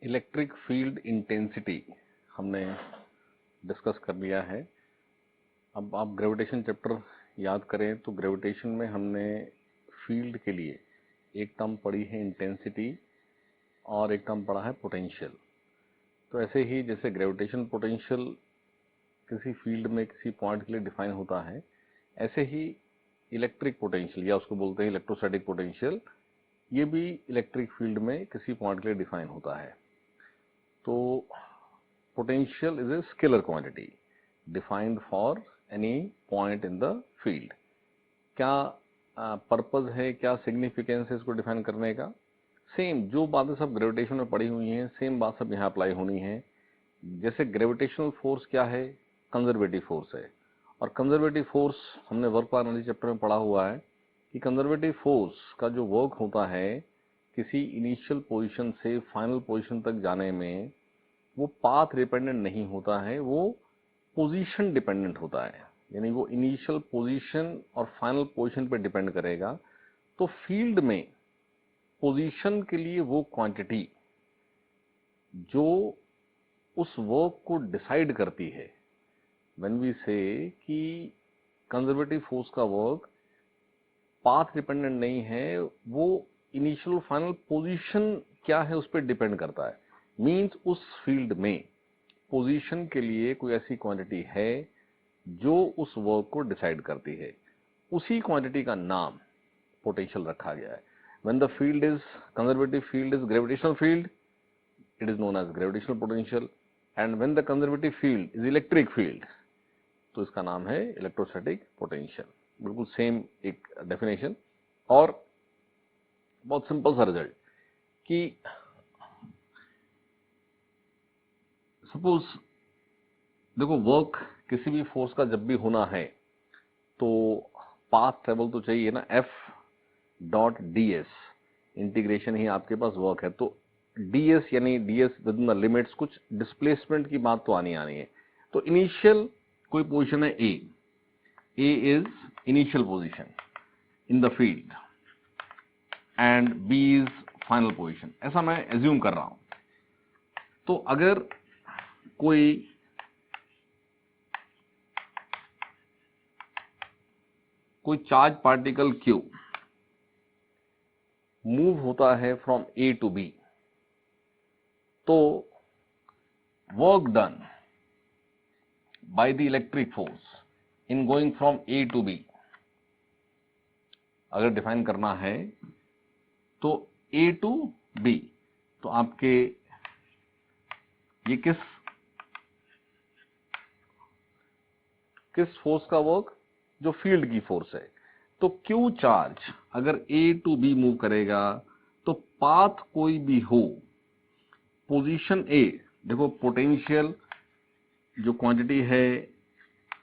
Electric field intensity हमने discuss कर लिया है। अब आप ग्रेविटेशन चैप्टर याद करें तो ग्रेविटेशन में हमने फील्ड के लिए एक टर्म पढ़ी है इंटेंसिटी और एक टर्म पढ़ा है पोटेंशियल। तो ऐसे ही जैसे ग्रेविटेशन पोटेंशियल किसी फील्ड में किसी पॉइंट के लिए डिफाइन होता है, ऐसे ही इलेक्ट्रिक पोटेंशियल या उसको बोलते हैं इलेक्ट्रोस्टैटिक पोटेंशियल, ये भी इलेक्ट्रिक फील्ड में किसी पॉइंट के लिए डिफाइन होता है। तो potential is a scalar quantity defined for any point in the field। क्या पर्पज है, क्या सिग्निफिकेंस है इसको डिफाइन करने का? सेम जो बातें सब ग्रेविटेशन में पढ़ी हुई हैं, सेम बात सब यहाँ अप्लाई होनी है। जैसे ग्रेविटेशनल फोर्स क्या है? कंजर्वेटिव फोर्स है। और कंजर्वेटिव फोर्स हमने वर्क एनालिसिस चैप्टर में पढ़ा हुआ है कि कंजर्वेटिव फोर्स का जो वर्क होता है किसी इनिशियल पोजीशन से फाइनल पोजीशन तक जाने में, वो पाथ डिपेंडेंट नहीं होता है, वो पोजीशन डिपेंडेंट होता है। यानी वो इनिशियल पोजीशन और फाइनल पोजीशन पे डिपेंड करेगा। तो फील्ड में पोजीशन के लिए वो क्वांटिटी जो उस वर्क को डिसाइड करती है, व्हेन वी से कि कंजर्वेटिव फोर्स का वर्क पाथ डिपेंडेंट नहीं है, वो इनिशियल और फाइनल पोजीशन क्या है उस पर डिपेंड करता है। मीन्स उस फील्ड में पोजीशन के लिए कोई ऐसी क्वांटिटी है जो उस वर्क को डिसाइड करती है, उसी क्वांटिटी का नाम पोटेंशियल रखा गया है। When the field is conservative field is gravitational field, it is known as gravitational potential. And when the conservative field is electric field, तो इसका नाम है इलेक्ट्रोस्टैटिक पोटेंशियल। बिल्कुल सेम एक डेफिनेशन और बहुत सिंपल सा रिजल्ट कि सपोज देखो, वर्क किसी भी फोर्स का जब भी होना है तो पाथ ट्रेवल तो चाहिए ना। F dot D S integration ही आपके पास वर्क है, तो डी एस यानी D S with in the limits, कुछ डिस्प्लेसमेंट की बात तो आनी है। तो इनिशियल कोई पोजीशन है A is initial position in the field and B is final position, ऐसा मैं एज्यूम कर रहा हूं। तो अगर कोई चार्ज पार्टिकल Q मूव होता है फ्रॉम A टू B, तो work done by the electric force in going from A to B अगर डिफाइन करना है तो A टू B, तो आपके ये किस फोर्स का वर्क? जो फील्ड की फोर्स है। तो Q चार्ज अगर A टू B मूव करेगा तो पाथ कोई भी हो, पोजीशन A, देखो पोटेंशियल जो क्वांटिटी है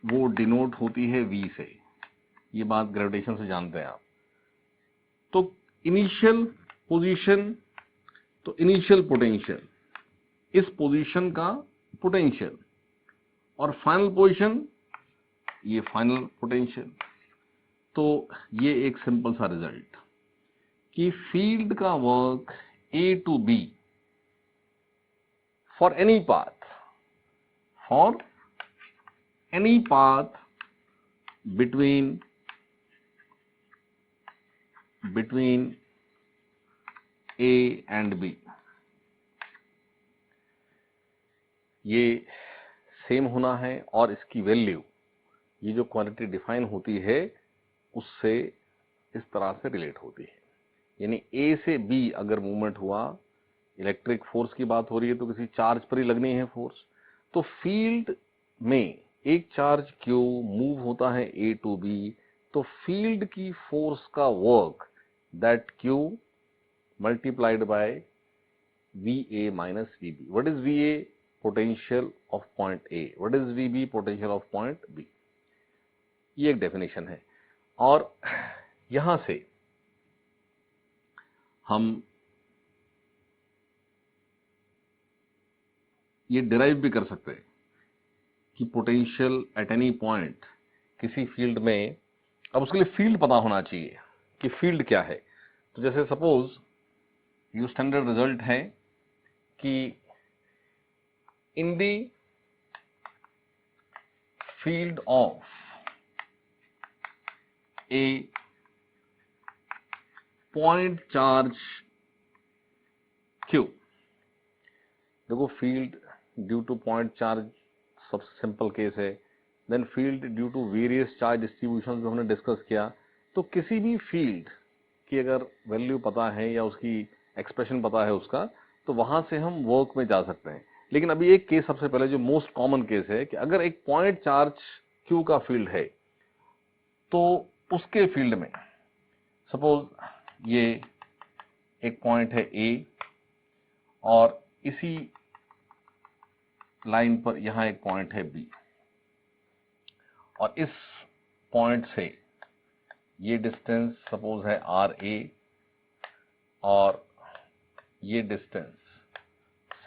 वो डिनोट होती है V से, ये बात ग्रेविटेशन से जानते हैं आप। तो इनिशियल पोजीशन, तो इनिशियल पोटेंशियल, इस पोजीशन का पोटेंशियल, और फाइनल पोजीशन ये फाइनल पोटेंशियल। तो ये एक सिंपल सा रिजल्ट कि फील्ड का work A to B for any path between A and B, ये सेम होना है। और इसकी वैल्यू, ये जो क्वांटिटी डिफाइन होती है उससे इस तरह से रिलेट होती है। यानी A से B अगर मूवमेंट हुआ, इलेक्ट्रिक फोर्स की बात हो रही है तो किसी चार्ज पर ही लगनी है फोर्स। तो फील्ड में एक चार्ज Q मूव होता है A टू B, तो फील्ड की फोर्स का work that Q multiplied by VA minus VB। What is VA? Potential of point A। What is VB? Potential of point B। ये एक definition है। और यहां से हम ये डिराइव भी कर सकते हैं कि पोटेंशियल एट एनी पॉइंट किसी फील्ड में, अब उसके लिए फील्ड पता होना चाहिए कि फील्ड क्या है। तो जैसे सपोज ये स्टैंडर्ड रिजल्ट है कि in the field of a point charge Q, देखो field due to point charge सबसे सिंपल केस है, then field due to various charge distribution जो हमने डिस्कस किया। तो किसी भी फील्ड की अगर वैल्यू पता है या उसकी एक्सप्रेशन पता है उसका, तो वहां से हम वर्क में जा सकते हैं। लेकिन अभी एक केस सबसे पहले जो मोस्ट कॉमन केस है कि अगर एक पॉइंट चार्ज Q का फील्ड है, तो उसके फील्ड में सपोज ये एक पॉइंट है A और इसी लाइन पर यहां एक पॉइंट है B, और इस पॉइंट से ये डिस्टेंस सपोज है RA और ये डिस्टेंस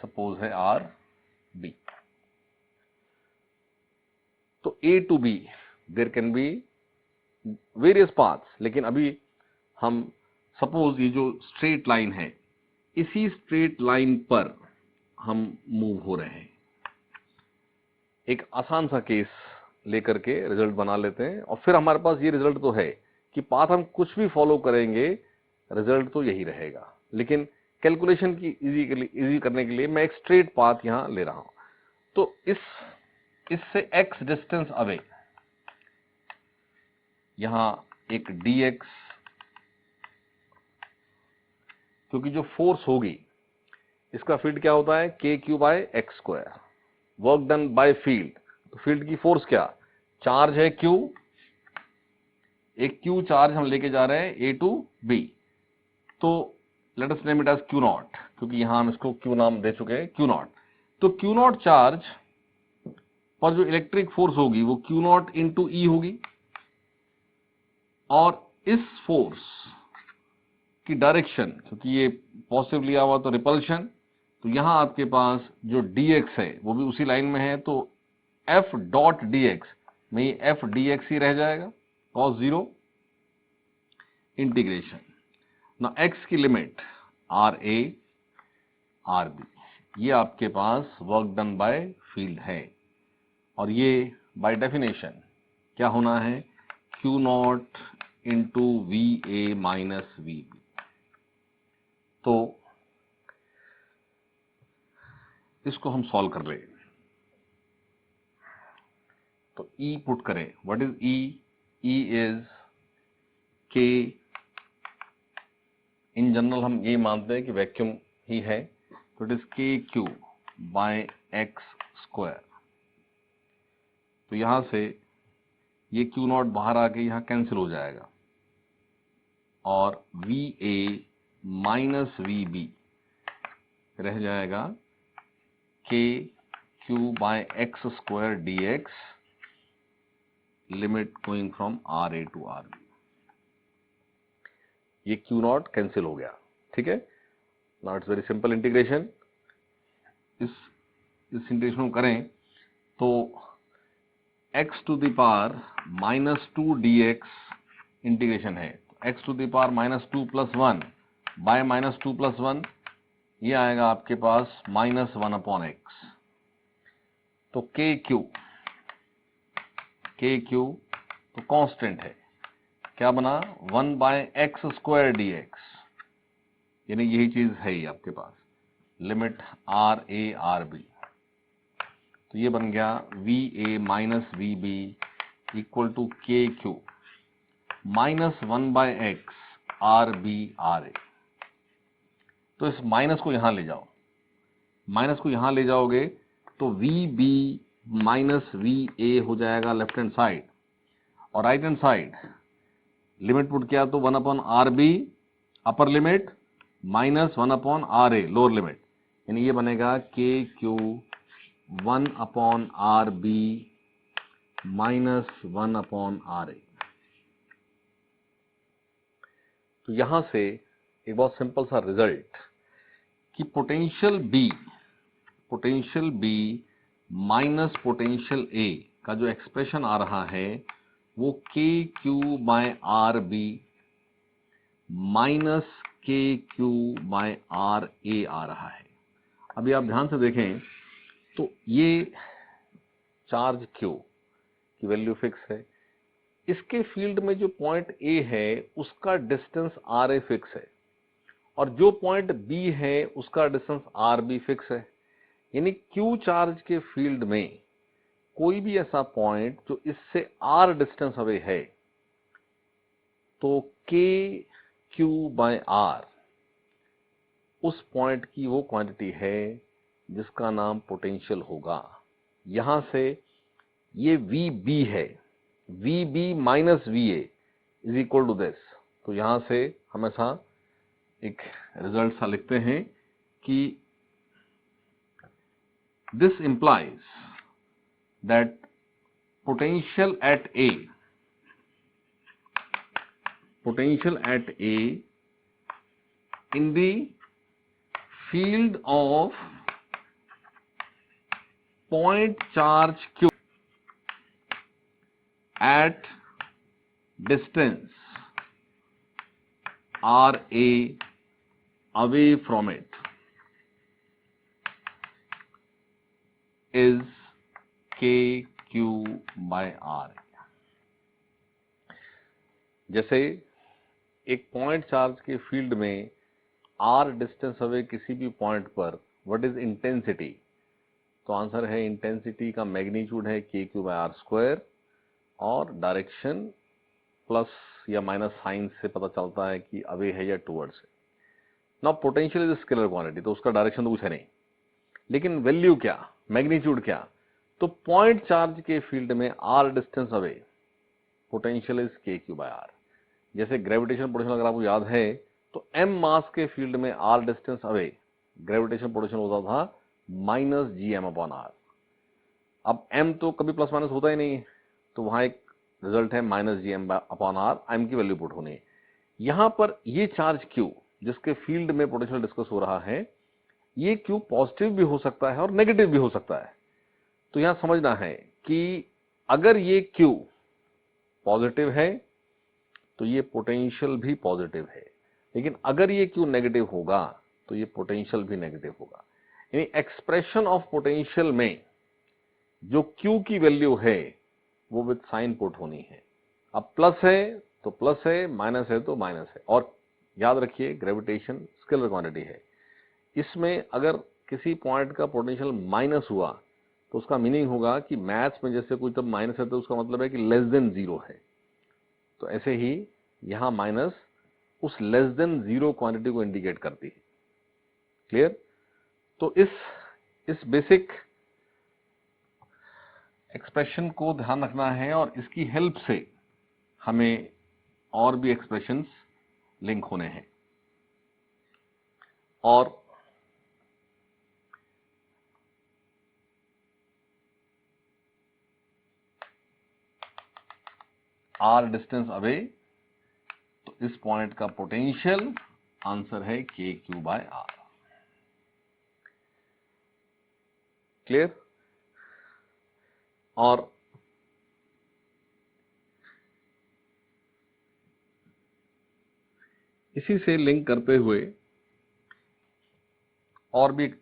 सपोज है RB। तो A to B there can be various paths, लेकिन अभी हम सपोज ये जो स्ट्रेट लाइन है, इसी स्ट्रेट लाइन पर हम मूव हो रहे हैं। एक आसान सा केस लेकर के रिजल्ट बना लेते हैं, और फिर हमारे पास ये रिजल्ट तो है कि पाथ हम कुछ भी फॉलो करेंगे रिजल्ट तो यही रहेगा। लेकिन कैलकुलेशन की इजी करने के लिए मैं एक स्ट्रेट पाथ यहां ले रहा हूं। तो इससे x डिस्टेंस अवे यहां एक dx, क्योंकि जो फोर्स होगी इसका फील्ड क्या होता है KQ/x², work done by field. तो फील्ड की फोर्स क्या, चार्ज है Q, एक Q चार्ज हम लेके जा रहे हैं A to B, तो let us name it as Q0, क्योंकि यहां हम इसको Q नाम दे चुके हैं, Q0। तो Q0 चार्ज पर जो इलेक्ट्रिक फोर्स होगी वो Q0 इंटू E होगी, और इस फोर्स की डायरेक्शन, क्योंकि ये पॉजिटिव लिया हुआ तो रिपल्शन, तो यहां आपके पास जो dx है वो भी उसी लाइन में है, तो f डॉट dx में ये f dx ही रह जाएगा, cos 0 इंटीग्रेशन ना x की लिमिट RA RB, ये आपके पास वर्क डन बाय फील्ड है। और ये बाय डेफिनेशन क्या होना है, Q0 into VA minus VB। तो इसको हम सॉल्व कर रहे हैं, तो E पुट करें। What is E? E is K, in general हम ये मानते हैं कि वैक्यूम ही है, तो इट इज KQ/x²। तो यहां से ये Q0 बाहर आके यहां कैंसिल हो जाएगा, और VA माइनस VB रह जाएगा KQ/x² dx, limit going from RA to RB। ये Q0 कैंसिल हो गया, ठीक है। Now it's very simple integration. इस इंटीग्रेशन को करें तो x to the power -2 dx integration है, x to the power -2 + 1 by -2 + 1, ये आएगा आपके पास -1/x। तो KQ तो कांस्टेंट है, क्या बना 1/x² dx, यानी यही चीज है ही आपके पास, लिमिट RA RB। तो ये बन गया VA minus VB equal to KQ minus 1/x RB RA। तो इस माइनस को यहां ले जाओ, माइनस को यहां ले जाओगे तो VB माइनस VA हो जाएगा लेफ्ट हैंड साइड, और right hand side limit put किया तो 1/RB upper limit minus 1/RA lower limit, यानी ये बनेगा KQ 1/RB माइनस 1/RA। तो यहां से एक बहुत सिंपल सा रिजल्ट कि potential B minus potential A का जो एक्सप्रेशन आ रहा है वो KQ/RB माइनस KQ/RA आ रहा है। अभी आप ध्यान से देखें तो ये चार्ज Q की वैल्यू फिक्स है, इसके फील्ड में जो पॉइंट A है उसका डिस्टेंस RA फिक्स है, और जो पॉइंट B है उसका डिस्टेंस RB फिक्स है। यानी Q चार्ज के फील्ड में कोई भी ऐसा पॉइंट जो इससे R डिस्टेंस अवे है, तो KQ/R उस पॉइंट की वो क्वांटिटी है जिसका नाम पोटेंशियल होगा। यहां से ये VB है, VB minus VA is equal to this. तो यहां से हम ऐसा एक रिजल्ट सा लिखते हैं कि this implies that potential at A in the field of point charge Q at distance RA away from it is KQ/R। जैसे एक पॉइंट चार्ज के फील्ड में R डिस्टेंस अवे किसी भी पॉइंट पर व्हाट इज इंटेंसिटी, तो answer है intensity का मैग्नीट्यूड है KQ/R², और डायरेक्शन प्लस या माइनस साइन से पता चलता है कि अवे है या टुवर्ड्स है। Now potential is scalar quantity, तो उसका डायरेक्शन तो कुछ है नहीं, लेकिन वैल्यू क्या, मैग्नीट्यूड क्या, तो पॉइंट चार्ज के फील्ड में R distance away potential is KQ/R। जैसे ग्रेविटेशन पोटेंशियल अगर आपको याद है तो m मास के फील्ड में R distance away gravitation potential होता था -gm/R। अब m तो कभी प्लस माइनस होता ही नहीं है, तो वहां एक रिजल्ट है -gm/R, m की वैल्यू पुट होनी है। यहां पर ये चार्ज Q जिसके फील्ड में पोटेंशियल डिस्कस हो रहा है, ये Q पॉजिटिव भी हो सकता है और नेगेटिव भी हो सकता है। तो यहां समझना है कि अगर ये Q पॉजिटिव है तो ये पोटेंशियल भी पॉजिटिव है, लेकिन अगर ये Q नेगेटिव होगा तो ये पोटेंशियल भी नेगेटिव होगा। यानी एक्सप्रेशन ऑफ पोटेंशियल में जो Q की वैल्यू है वो विद साइन पुट होनी है। अब प्लस है तो प्लस है, माइनस है तो माइनस है। और याद रखिए ग्रेविटेशन स्केलर क्वांटिटी है, इसमें अगर किसी पॉइंट का पोटेंशियल माइनस हुआ तो उसका मीनिंग होगा कि मैथ्स में जैसे कोई जब माइनस है तो उसका मतलब है कि लेस देन जीरो है, तो ऐसे ही यहां माइनस उस लेस देन जीरो क्वांटिटी को इंडिकेट करती है। क्लियर? तो इस बेसिक एक्सप्रेशन को ध्यान रखना है, और इसकी हेल्प से हमें और भी एक्सप्रेशंस लिंक होने हैं। और R डिस्टेंस अवे, तो इस पॉइंट का पोटेंशियल आंसर है KQ/R। क्लियर? और इसी से लिंक करते हुए और भी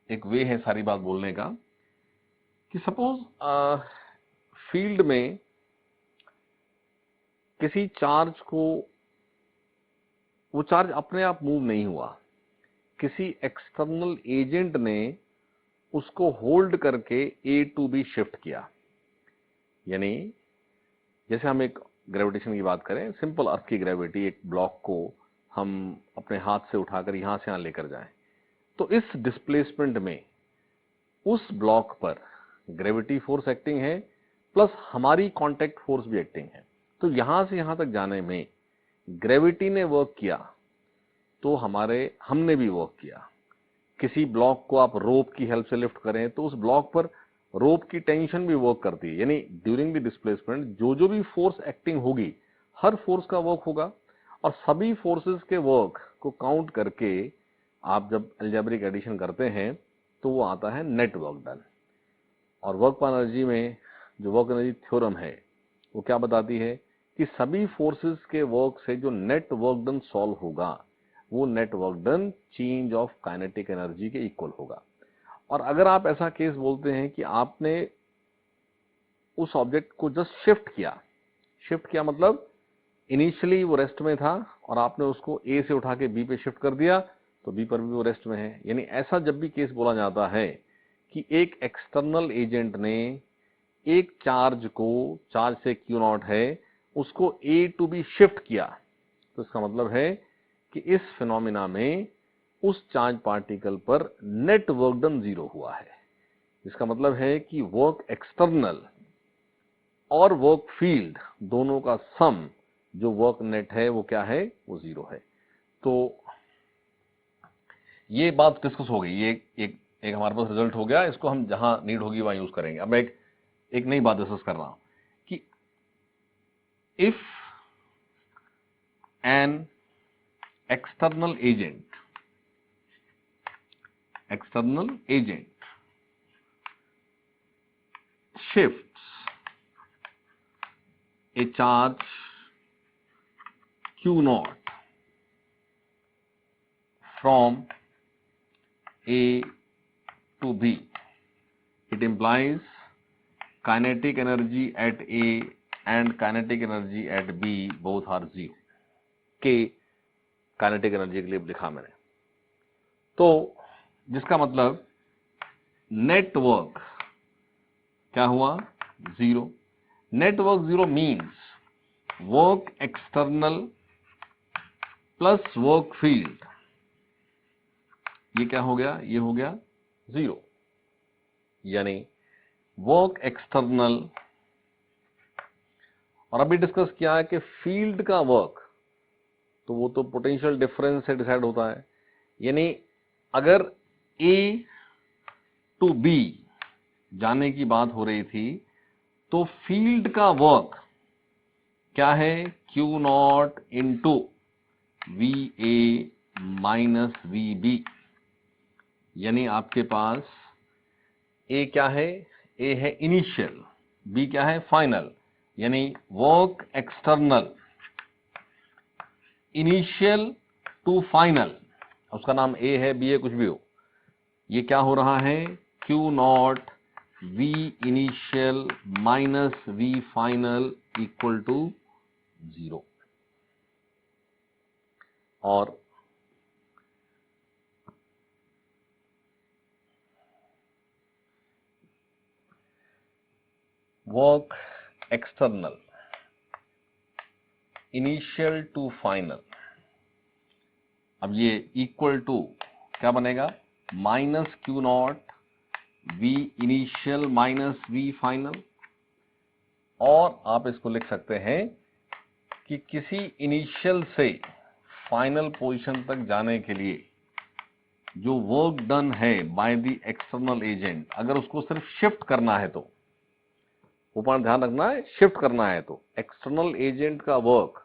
एक वे है सारी बात बोलने का कि सपोज फील्ड में किसी चार्ज को, वो चार्ज अपने आप मूव नहीं हुआ, किसी एक्सटर्नल एजेंट ने उसको होल्ड करके A to B शिफ्ट किया। यानी जैसे हम एक ग्रेविटेशन की बात करें, सिंपल अर्थ की ग्रेविटी, एक ब्लॉक को हम अपने हाथ से उठाकर यहां से यहां लेकर जाएं, तो इस डिस्प्लेसमेंट में उस ब्लॉक पर ग्रेविटी फोर्स एक्टिंग है प्लस हमारी कांटेक्ट फोर्स भी एक्टिंग है। तो यहां से यहां तक जाने में ग्रेविटी ने वर्क किया तो हमने भी वर्क किया। किसी ब्लॉक को आप रोप की हेल्प से लिफ्ट करें तो उस ब्लॉक पर रोप की टेंशन भी वर्क करती है। यानी ड्यूरिंग द डिस्प्लेसमेंट जो भी फोर्स एक्टिंग होगी, हर फोर्स का वर्क होगा, और सभी फोर्सेस के वर्क को काउंट करके आप जब अलजेब्रिक एडिशन करते हैं तो वो आता है नेट वर्क डन। और वर्क पर एनर्जी में जो वर्क एनर्जी थ्योरम है वो क्या बताती है कि सभी फोर्सेस के वर्क से जो नेट वर्क डन सॉल्व होगा वो net work done change of kinetic energy के इक्वल होगा। और अगर आप ऐसा केस बोलते हैं कि आपने उस ऑब्जेक्ट को जस्ट शिफ्ट किया मतलब इनिशियली वो रेस्ट में था और आपने उसको ए से उठा के बी पे शिफ्ट कर दिया, तो बी पर भी वो रेस्ट में है। यानी ऐसा जब भी केस बोला जाता है कि एक एक्सटर्नल एजेंट ने एक चार्ज को, चार्ज से क्यू नॉट है, उसको ए टू बी शिफ्ट किया, तो इसका मतलब है कि इस फिनोमिना में उस चार्ज पार्टिकल पर नेट वर्क डन 0 हुआ है। इसका मतलब है कि वर्क एक्सटर्नल और वर्क फील्ड दोनों का सम जो वर्क नेट है वो क्या है, वो 0 है। तो ये बात डिस्कस हो गई, ये एक हमारे पास रिजल्ट हो गया, इसको हम जहां नीड होगी वहां यूज करेंगे। अब मैं एक नई बात डिस्कस कर रहा हूं कि if an external agent shifts a charge q naught from A to B, it implies kinetic energy at A and kinetic energy at B both are 0 के काइनेटिक एनर्जी के लिए लिखा मैंने। तो जिसका मतलब नेटवर्क क्या हुआ, 0। Network 0 means work external plus work field, ये क्या हो गया, ये हो गया 0। यानी वर्क एक्सटर्नल, और अभी डिस्कस किया है कि फील्ड का वर्क तो वो तो पोटेंशियल डिफरेंस से डिसाइड होता है। यानी अगर A टू B जाने की बात हो रही थी तो फील्ड का वर्क क्या है, Q not into VA minus VB। यानी आपके पास A क्या है, A है इनिशियल, B क्या है फाइनल। यानी work external initial to final, उसका नाम A है, B है, कुछ भी हो, ये क्या हो रहा है, Q not V initial minus V final equal to 0। और work external initial to final, अब ये इक्वल टू क्या बनेगा, minus Q not V initial minus V final. और आप इसको लिख सकते हैं कि किसी इनिशियल से फाइनल पोजीशन तक जाने के लिए जो वर्क डन है बाय द एक्सटर्नल एजेंट, अगर उसको सिर्फ शिफ्ट करना है तो, ऊपर ध्यान रखना है, शिफ्ट करना है तो एक्सटर्नल एजेंट का वर्क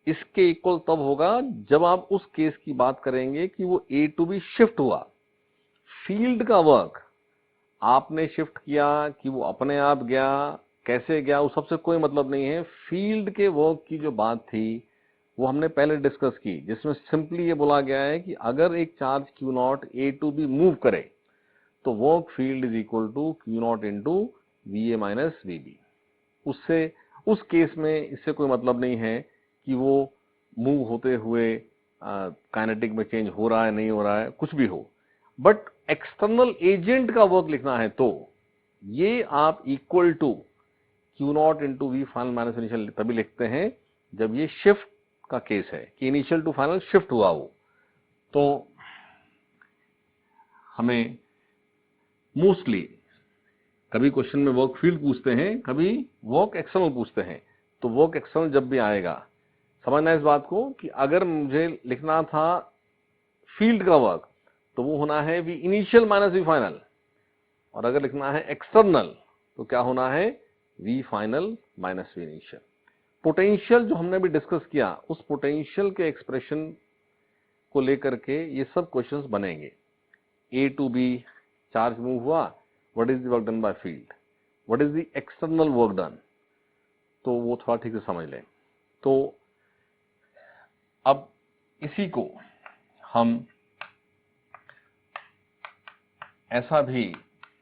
इसके इक्वल तब होगा जब आप उस केस की बात करेंगे कि वो A टू B शिफ्ट हुआ। फील्ड का वर्क आपने शिफ्ट किया कि वो अपने आप गया, कैसे गया, उस सबसे कोई मतलब नहीं है। फील्ड के वर्क की जो बात थी वो हमने पहले डिस्कस की, जिसमें सिंपली ये बोला गया है कि अगर एक charge Q not A to B move करे तो work field is equal to Q not into VA minus VB। उससे उस केस में इससे कोई मतलब नहीं है कि वो मूव होते हुए काइनेटिक में चेंज हो रहा है नहीं हो रहा है, कुछ भी हो। बट एक्सटर्नल एजेंट का वर्क लिखना है तो ये आप equal to Q not into V final minus initial तभी लिखते हैं जब ये शिफ्ट का केस है कि इनिशियल टू फाइनल शिफ्ट हुआ हो। तो हमें मोस्टली कभी क्वेश्चन में वर्क फील्ड पूछते हैं, कभी वर्क एक्सटर्नल पूछते हैं। तो वर्क एक्सटर्नल जब भी आएगा समझना इस बात को कि अगर मुझे लिखना था फील्ड का वर्क तो वो होना है V initial minus V final, और अगर लिखना है एक्सटर्नल तो क्या होना है, V final minus V initial. Potential जो हमने भी डिस्कस किया, उस पोटेंशियल के एक्सप्रेशन को लेकर के ये सब क्वेश्चंस बनेंगे। A to B charge move हुआ, what is the work done by field, what is the external work done, तो वो थोड़ा ठीक से समझ लें। तो अब इसी को हम ऐसा भी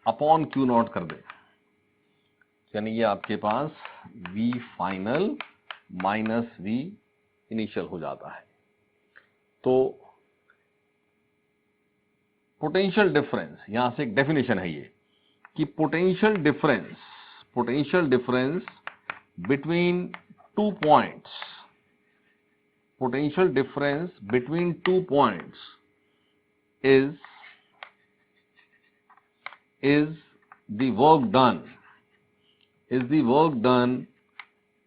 अपॉन क्यू नॉट कर दें, यानी ये आपके पास V final minus V initial हो जाता है। तो पोटेंशियल डिफरेंस, यहां से एक डेफिनेशन है ये कि potential difference between two points, potential difference between 2 points is the work done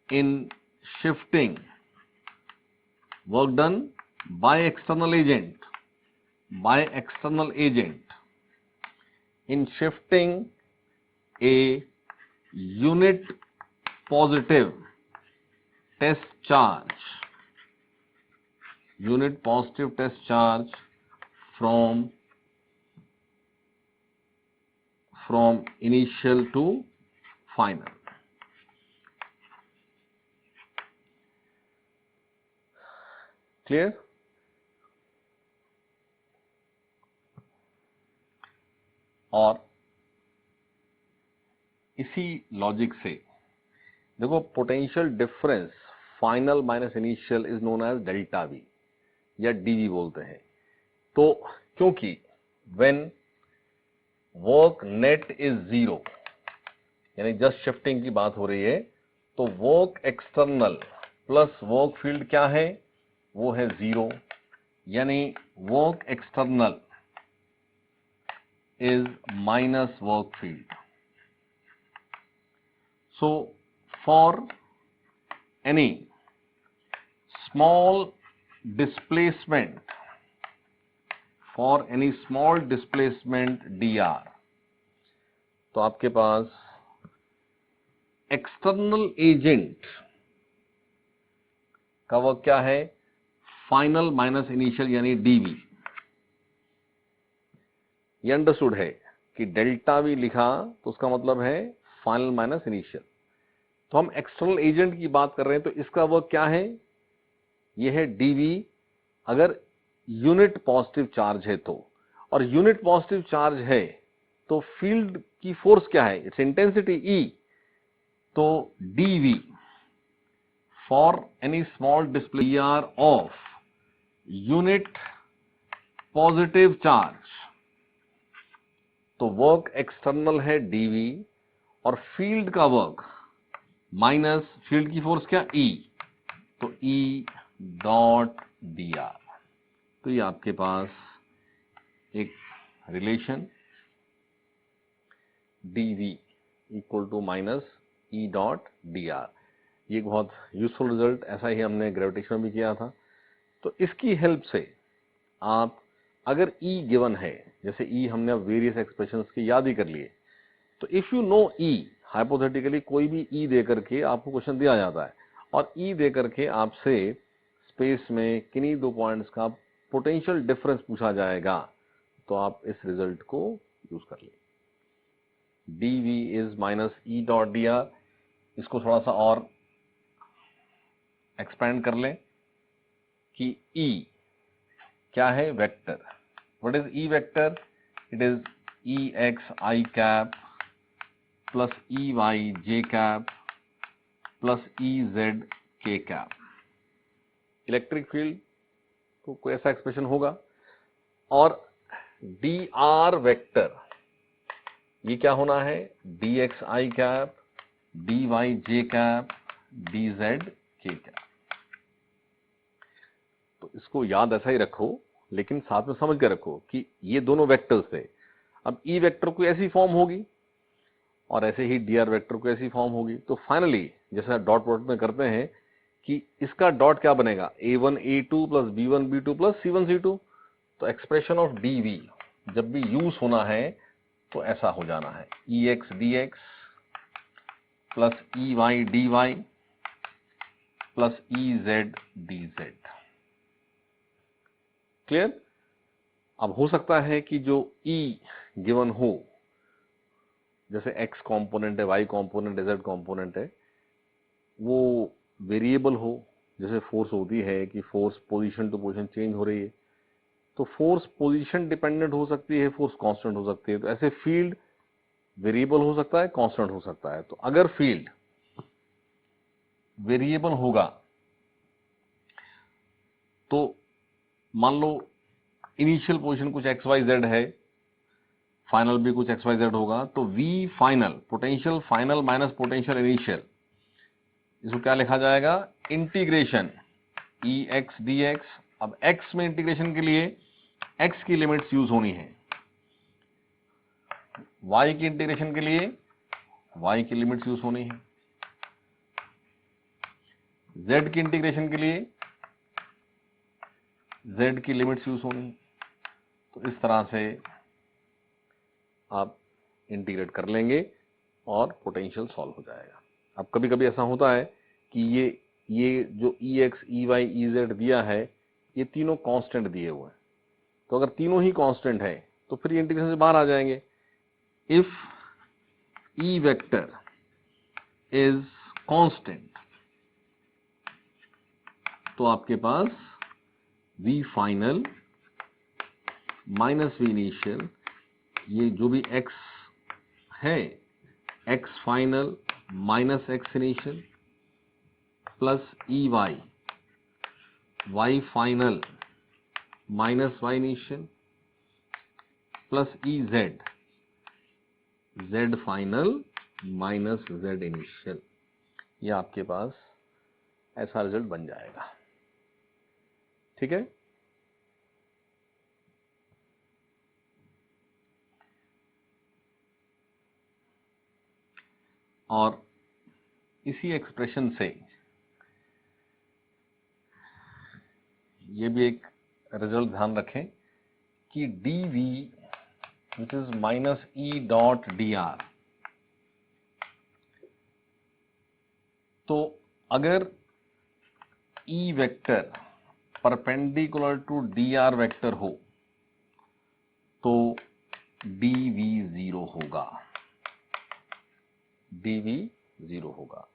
in shifting, work done by external agent in shifting a unit positive test charge from initial to final. Clear? और इसी logic से देखो, potential difference final minus initial is known as delta V या d v बोलते हैं। तो क्योंकि when work net is zero, यानी जस्ट शिफ्टिंग की बात हो रही है, तो work external plus work field क्या है, वो है जीरो, यानी work external is minus work field. So for any small displacement dr, तो आपके पास एक्सटर्नल एजेंट का वर्क क्या है, फाइनल माइनस इनिशियल यानी डीवी। ये अंडरस्टूड है कि डेल्टा वी लिखा तो उसका मतलब है फाइनल माइनस इनिशियल। तो हम एक्सटर्नल एजेंट की बात कर रहे हैं, तो इसका वर्क क्या है, ये है डीवी अगर यूनिट पॉजिटिव चार्ज है तो, और यूनिट पॉजिटिव चार्ज है तो फील्ड की फोर्स क्या है, इट्स इंटेंसिटी ई। तो D V for any small displacement of unit positive charge, तो वर्क एक्सटर्नल है डीवी और फील्ड का वर्क माइनस फील्ड की फोर्स क्या, ई, तो ई डॉट डी आर। तो ये आपके पास एक relation dv equal to minus E dot D R, ये एक बहुत यूजफुल रिजल्ट, ऐसा ही हमने ग्रेविटेशन में भी किया था। तो इसकी हेल्प से आप अगर E गिवन है, जैसे E हमने अब वेरियस एक्सप्रेशंस की याद ही कर लिए, तो if you know E, hypothetically कोई भी E दे करके आपको क्वेश्चन दिया जाता है और E दे करके आपसे स्पेस में किन्हीं दो पॉइंट्स का पोटेंशियल डिफरेंस पूछा जाएगा, तो आप इस रिजल्ट को यूज कर ले। dv is minus E dot D are. इसको थोड़ा सा और एक्सपेंड कर लें कि E क्या है, vector. What is E vector, it is E X I cap plus E Y J cap plus E Z K cap. Electric field तो कोई ऐसा एक्सप्रेशन होगा। और डी आर वेक्टर ये क्या होना है, D x I cap D Y J cap D Z K cap. तो इसको याद ऐसा ही रखो, लेकिन साथ में समझ के रखो कि ये दोनों वेक्टर्स थे। अब ई वेक्टर को ऐसी फॉर्म होगी और ऐसे ही डी आर वेक्टर को ऐसी फॉर्म होगी। तो फाइनली जैसा डॉट प्रोडक्ट में करते हैं कि इसका डॉट क्या बनेगा, a1 a2 plus b1 b2 plus c1 c2। तो एक्सप्रेशन ऑफ dv जब भी यूज होना है तो ऐसा हो जाना है, ex dx plus ey dy plus ez dz। Clear? अब हो सकता है कि जो E गिवन हो, जैसे x कंपोनेंट है, y कंपोनेंट है, z कंपोनेंट है, वो वेरिएबल हो जैसे फोर्स होती है कि force position to position change हो रही है, तो फोर्स पोजीशन डिपेंडेंट हो सकती है, फोर्स कांस्टेंट हो सकती है। तो ऐसे फील्ड वेरिएबल हो सकता है, कांस्टेंट हो सकता है। तो अगर फील्ड वेरिएबल होगा तो मान लो इनिशियल पोजीशन कुछ एक्स वाई जेड है, फाइनल भी कुछ एक्स वाई जेड होगा, तो V final, potential final minus potential initial, इसको क्या लिखा जाएगा, integration E X D X. अब एक्स में इंटीग्रेशन के लिए एक्स की लिमिट्स यूज होनी है, वाई की इंटीग्रेशन के लिए वाई की लिमिट्स यूज होनी है, जेड की इंटीग्रेशन के लिए जेड की लिमिट्स यूज होनी है। तो इस तरह से आप इंटीग्रेट कर लेंगे और पोटेंशियल सॉल्व हो जाएगा। अब कभी कभी ऐसा होता है कि ये जो E X E Y E Z दिया है, ये तीनों कांस्टेंट दिए हुए हैं। तो अगर तीनों ही कांस्टेंट है तो फिर इंटीग्रेशन से बाहर आ जाएंगे। If E vector is constant तो आपके पास V final minus V initial, ये जो भी एक्स है, X final minus X initial plus E Y, Y final minus Y initial plus E Z, Z final minus Z initial, ये आपके पास ऐसा रिजल्ट बन जाएगा। ठीक है। और इसी एक्सप्रेशन से ये भी एक रिजल्ट ध्यान रखें कि D V which is minus E dot D R, तो अगर E vector perpendicular to D R vector हो तो डी वी जीरो होगा, डी वी जीरो होगा।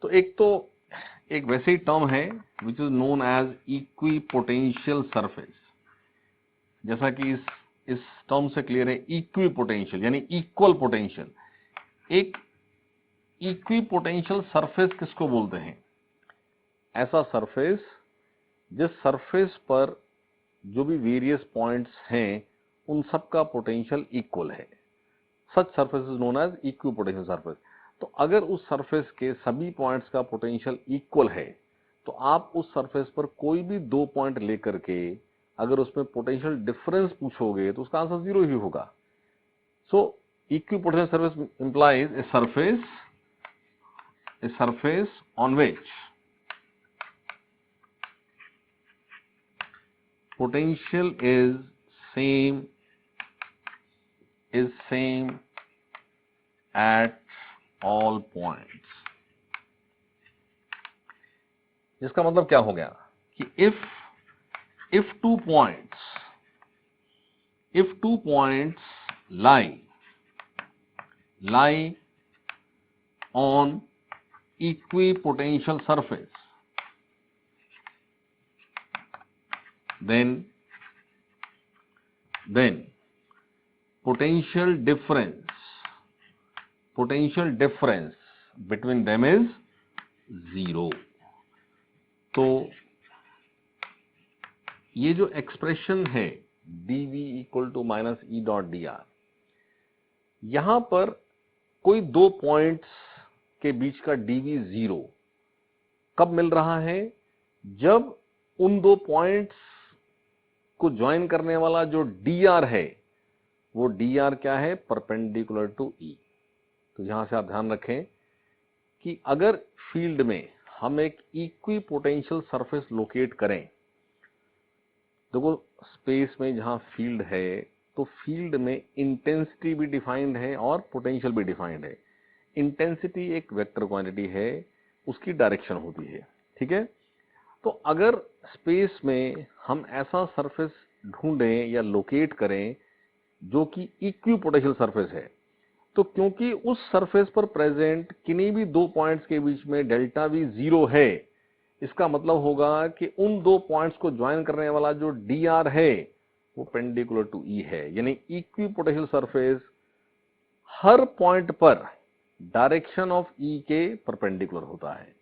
तो एक वैसे ही टर्म है which is known as equipotential surface. जैसा कि इस टर्म से क्लियर है, इक्वी पोटेंशियल यानी इक्वल पोटेंशियल। एक इक्वी पोटेंशियल सरफेस किसको बोलते हैं, ऐसा सरफेस जिस सरफेस पर जो भी वेरियस पॉइंट्स हैं उन सब का पोटेंशियल इक्वल है। Such surface is known as equipotential surface. तो अगर उस सरफेस के सभी पॉइंट्स का पोटेंशियल इक्वल है तो आप उस सरफेस पर कोई भी दो पॉइंट लेकर के अगर उसमें पोटेंशियल डिफरेंस पूछोगे तो उसका आंसर जीरो ही होगा। So equipotential surface implies a surface on which potential is same at all points। जिसका मतलब क्या हो गया कि if two points lie on equipotential surface, then potential difference between them is zero। तो ये जो एक्सप्रेशन है dv equal to minus E dot D R, यहां पर कोई दो पॉइंट्स के बीच का dv जीरो कब मिल रहा है, जब उन दो पॉइंट्स को ज्वाइन करने वाला जो dr है वो dr क्या है, परपेंडिकुलर टू ई। तो यहां से आप ध्यान रखें कि अगर फील्ड में हम एक इक्वी पोटेंशियल सरफेस लोकेट करें, देखो स्पेस में जहां फील्ड है तो फील्ड में इंटेंसिटी भी डिफाइंड है और पोटेंशियल भी डिफाइंड है। इंटेंसिटी एक वेक्टर क्वांटिटी है, उसकी डायरेक्शन होती है। ठीक है। तो अगर स्पेस में हम ऐसा सरफेस ढूंढें या लोकेट करें जो कि इक्वी पोटेंशियल सरफेस है, तो क्योंकि उस सरफेस पर प्रेजेंट किन्हीं भी दो पॉइंट्स के बीच में डेल्टा वी जीरो है, इसका मतलब होगा कि उन दो पॉइंट्स को ज्वाइन करने वाला जो dr है वो पेंडिकुलर टू E है, यानी इक्विपोटेंशियल सरफेस हर पॉइंट पर डायरेक्शन ऑफ E के परपेंडिकुलर होता है।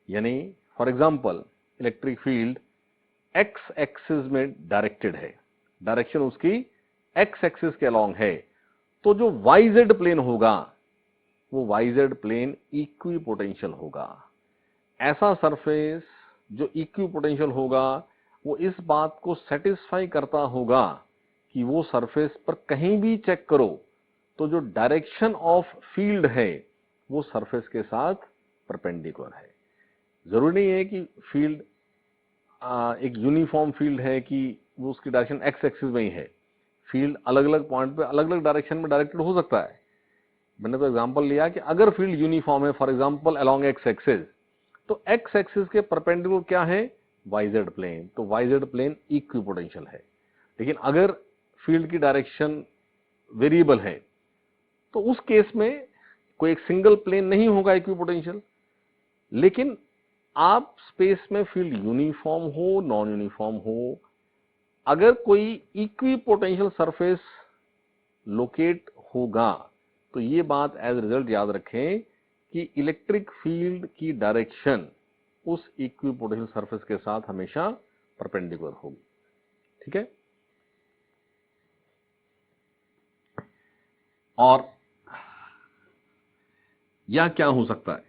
यानी for example electric field x axis में डायरेक्टेड है, डायरेक्शन उसकी x एक्सिस के अलोंग है, तो जो yz प्लेन होगा वो yz प्लेन इक्विपोटेंशियल होगा। ऐसा सरफेस जो इक्विपोटेंशियल होगा वो इस बात को सेटिस्फाई करता होगा कि वो सरफेस पर कहीं भी चेक करो तो जो डायरेक्शन ऑफ फील्ड है वो सरफेस के साथ परपेंडिकुलर है। जरूरी नहीं है कि फील्ड एक यूनिफॉर्म फील्ड है कि वो उसकी डायरेक्शन एक्स एक्सिस में ही है। फील्ड अलग अलग पॉइंट पे अलग अलग डायरेक्शन में डायरेक्टेड हो सकता है। मैंने तो एग्जांपल लिया कि अगर फील्ड यूनिफॉर्म है, for example along X axis, तो एक्स एक्सिस के परपेंडिकुलर क्या है? YZ plane. तो वाईजेड प्लेन इक्विपोटेंशियल है। लेकिन अगर फील्ड की डायरेक्शन वेरिएबल है तो उस केस में कोई एक सिंगल प्लेन नहीं होगा इक्विपोटेंशियल। लेकिन आप स्पेस में फील्ड यूनिफॉर्म हो, नॉन यूनिफॉर्म हो, अगर कोई इक्विपोटेंशियल सरफेस लोकेट होगा तो ये बात एज रिजल्ट याद रखें कि इलेक्ट्रिक फील्ड की डायरेक्शन उस इक्विपोटेंशियल सरफेस के साथ हमेशा परपेंडिकुलर होगी। ठीक है। और या क्या हो सकता है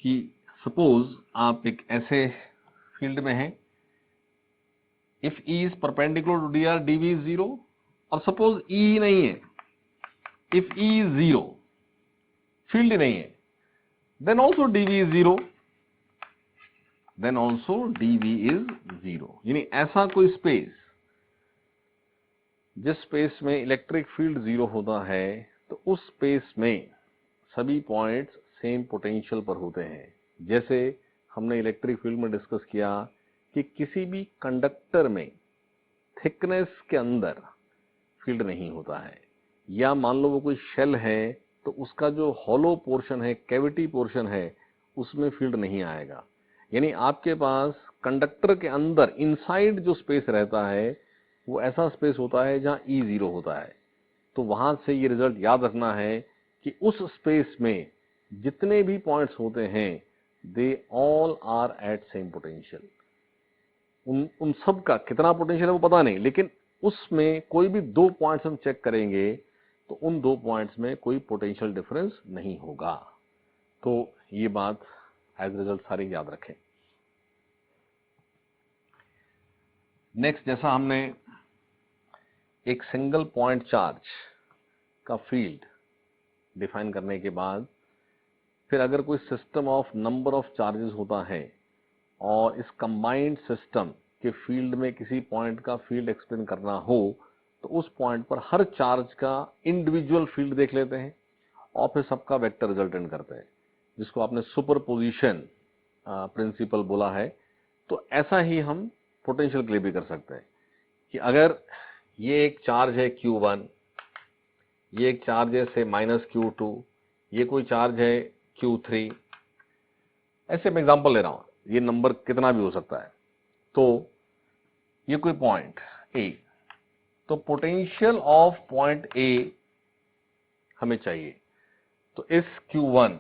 कि सपोज आप एक ऐसे फील्ड में हैं, if E is perpendicular to dr, dv is 0, और सपोज E नहीं है, इफ E इज 0, फील्ड नहीं है, then also dv is 0, then also dv is 0। यानी ऐसा कोई स्पेस जिस स्पेस में इलेक्ट्रिक फील्ड 0 होता है तो उस स्पेस में सभी पॉइंट्स सेम पोटेंशियल पर होते हैं। जैसे हमने इलेक्ट्रिक फील्ड में डिस्कस किया कि किसी भी कंडक्टर में थिकनेस के अंदर फील्ड नहीं होता है, या मान लो वो कोई शेल है तो उसका जो हॉलो पोर्शन है, कैविटी पोर्शन है, उसमें फील्ड नहीं आएगा। यानी आपके पास कंडक्टर के अंदर इनसाइड जो स्पेस रहता है वो ऐसा स्पेस होता है जहां E 0 होता है। तो वहां से ये रिजल्ट याद रखना है कि उस स्पेस में जितने भी पॉइंट्स होते हैं they all are at same potential. उन सब का कितना पोटेंशियल है वो पता नहीं, लेकिन उसमें कोई भी दो पॉइंट्स हम चेक करेंगे तो उन दो पॉइंट्स में कोई पोटेंशियल डिफरेंस नहीं होगा। तो ये बात एज रिजल्ट सारी याद रखें। नेक्स्ट, जैसा हमने एक सिंगल पॉइंट चार्ज का फील्ड डिफाइन करने के बाद फिर अगर कोई system of number of charges होता है और इस कंबाइंड सिस्टम के फील्ड में किसी पॉइंट का फील्ड एक्सप्लेन करना हो तो उस पॉइंट पर हर चार्ज का इंडिविजुअल फील्ड देख लेते हैं और फिर सबका वेक्टर रिजल्टेंट करते हैं, जिसको आपने सुपरपोजिशन प्रिंसिपल बोला है। तो ऐसा ही हम पोटेंशियल के लिए भी कर सकते हैं कि अगर ये एक चार्ज है Q1, ये एक चार्ज है से -Q2, ये कोई चार्ज है Q3, ऐसे मैं एग्जांपल ले रहा हूं, ये नंबर कितना भी हो सकता है। तो ये कोई पॉइंट A, तो पोटेंशियल ऑफ पॉइंट A हमें चाहिए। तो इस Q1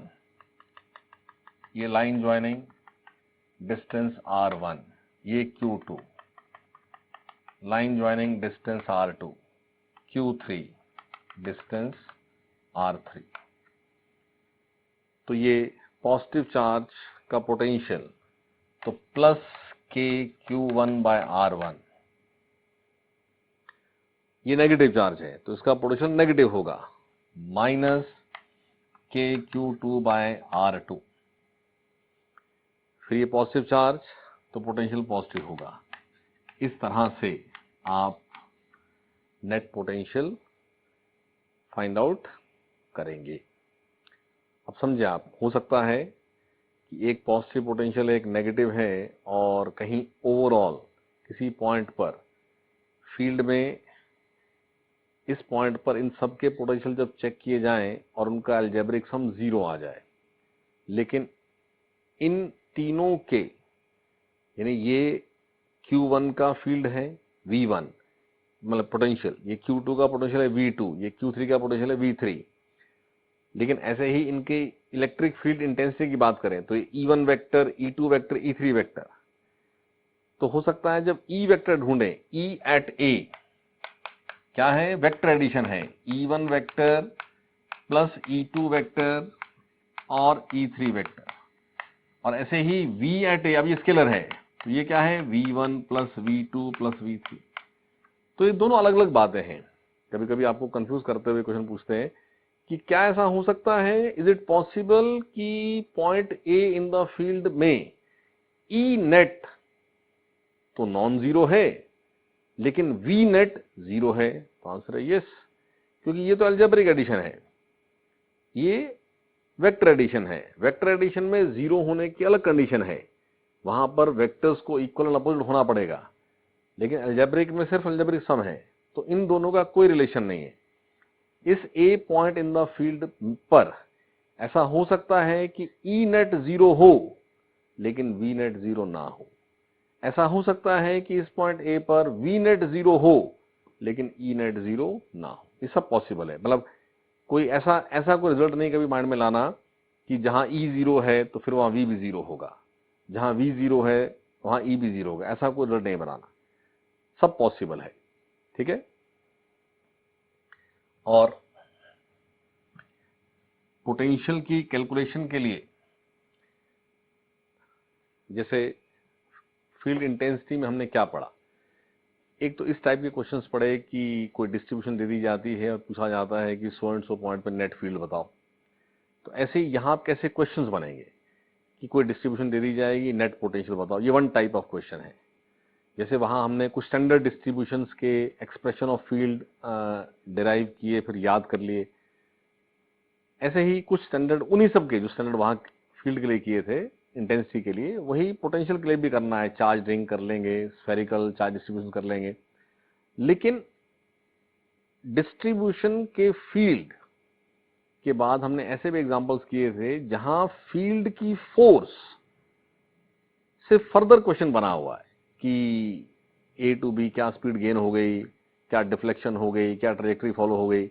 ये लाइन ज्वाइनिंग डिस्टेंस R1, ये Q2 line joining distance R2, Q3 distance R3। तो ये पॉजिटिव चार्ज का पोटेंशियल तो प्लस KQ1/R1, ये नेगेटिव चार्ज है तो इसका पोटेंशियल नेगेटिव होगा माइनस KQ2/R2। फिर ये पॉजिटिव चार्ज तो पोटेंशियल पॉजिटिव होगा। इस तरह से आप नेट पोटेंशियल फाइंड आउट करेंगे। अब समझे आप, हो सकता है कि एक पॉजिटिव पोटेंशियल एक नेगेटिव है और कहीं ओवरऑल किसी पॉइंट पर फील्ड में इस पॉइंट पर इन सब के पोटेंशियल जब चेक किए जाएं और उनका अलजेब्रिक सम 0 आ जाए, लेकिन इन तीनों के, यानी ये Q1 का फील्ड है V1 मतलब पोटेंशियल, ये Q2 का पोटेंशियल है V2, ये Q3 का पोटेंशियल है V3। लेकिन ऐसे ही इनके इलेक्ट्रिक फील्ड इंटेंसिटी की बात करें तो ये E1 vector, E2 vector, E3 vector. तो हो सकता है जब E वेक्टर ढूंढें, E एट A क्या है, वेक्टर एडिशन है, E1 vector plus E2 vector और E3 वेक्टर। और ऐसे ही V एट A, अब ये स्केलर है तो ये क्या है, V1 plus V2 plus V3। तो ये दोनों अलग अलग बातें हैं। कभी कभी आपको कंफ्यूज करते हुए क्वेश्चन पूछते हैं कि क्या ऐसा हो सकता है, इज इट पॉसिबल कि point A in the field में ई नेट तो नॉन जीरो है लेकिन वी नेट जीरो है? तो आंसर है यस, क्योंकि ये तो अलजेब्रिक एडिशन है, ये वेक्टर एडिशन है। वेक्टर एडिशन में जीरो होने की अलग कंडीशन है, वहां पर वेक्टर्स को इक्वल एंड अपोजिट होना पड़ेगा, लेकिन अलजेब्रिक में सिर्फ अलजेब्रिक सम है, तो इन दोनों का कोई रिलेशन नहीं है। इस ए पॉइंट इन द फील्ड पर ऐसा हो सकता है कि ई नेट जीरो हो लेकिन वी नेट जीरो ना हो। ऐसा हो सकता है कि इस पॉइंट ए पर वी नेट जीरो हो लेकिन ई नेट जीरो ना हो। ये सब पॉसिबल है, मतलब कोई ऐसा कोई रिजल्ट नहीं कभी माइंड में लाना कि जहां ई जीरो है तो फिर वहां वी भी जीरो होगा, जहां वी जीरो है वहां ई भी जीरो होगा, ऐसा कोई रिजल्ट नहीं बनाना। सब पॉसिबल है, ठीक है। और पोटेंशियल की कैलकुलेशन के लिए जैसे फील्ड इंटेंसिटी में हमने क्या पढ़ा, एक तो इस टाइप के क्वेश्चंस पढ़े कि कोई डिस्ट्रीब्यूशन दे दी जाती है और पूछा जाता है कि सो एंड सो पॉइंट पर नेट फील्ड बताओ। तो ऐसे यहां कैसे क्वेश्चंस बनेंगे कि कोई डिस्ट्रीब्यूशन दे दी जाएगी, नेट पोटेंशियल बताओ, ये वन टाइप ऑफ क्वेश्चन है। जैसे वहां हमने कुछ स्टैंडर्ड डिस्ट्रीब्यूशंस के एक्सप्रेशन ऑफ फील्ड डिराइव किए, फिर याद कर लिए। ऐसे ही कुछ स्टैंडर्ड उन्हीं सब के जो स्टैंडर्ड वहां फील्ड के लिए किए थे इंटेंसिटी के लिए, वही पोटेंशियल के लिए भी करना है। चार्ज रिंग कर लेंगे, स्फेरिकल चार्ज डिस्ट्रीब्यूशन कर लेंगे, लेकिन डिस्ट्रीब्यूशन के फील्ड के बाद हमने ऐसे भी एग्जांपल्स किए थे जहां फील्ड की फोर्स से फर्दर क्वेश्चन बना हुआ है कि ए टू बी क्या स्पीड गेन हो गई, क्या डिफ्लेक्शन हो गई, क्या ट्रैजेक्टरी फॉलो हो गई।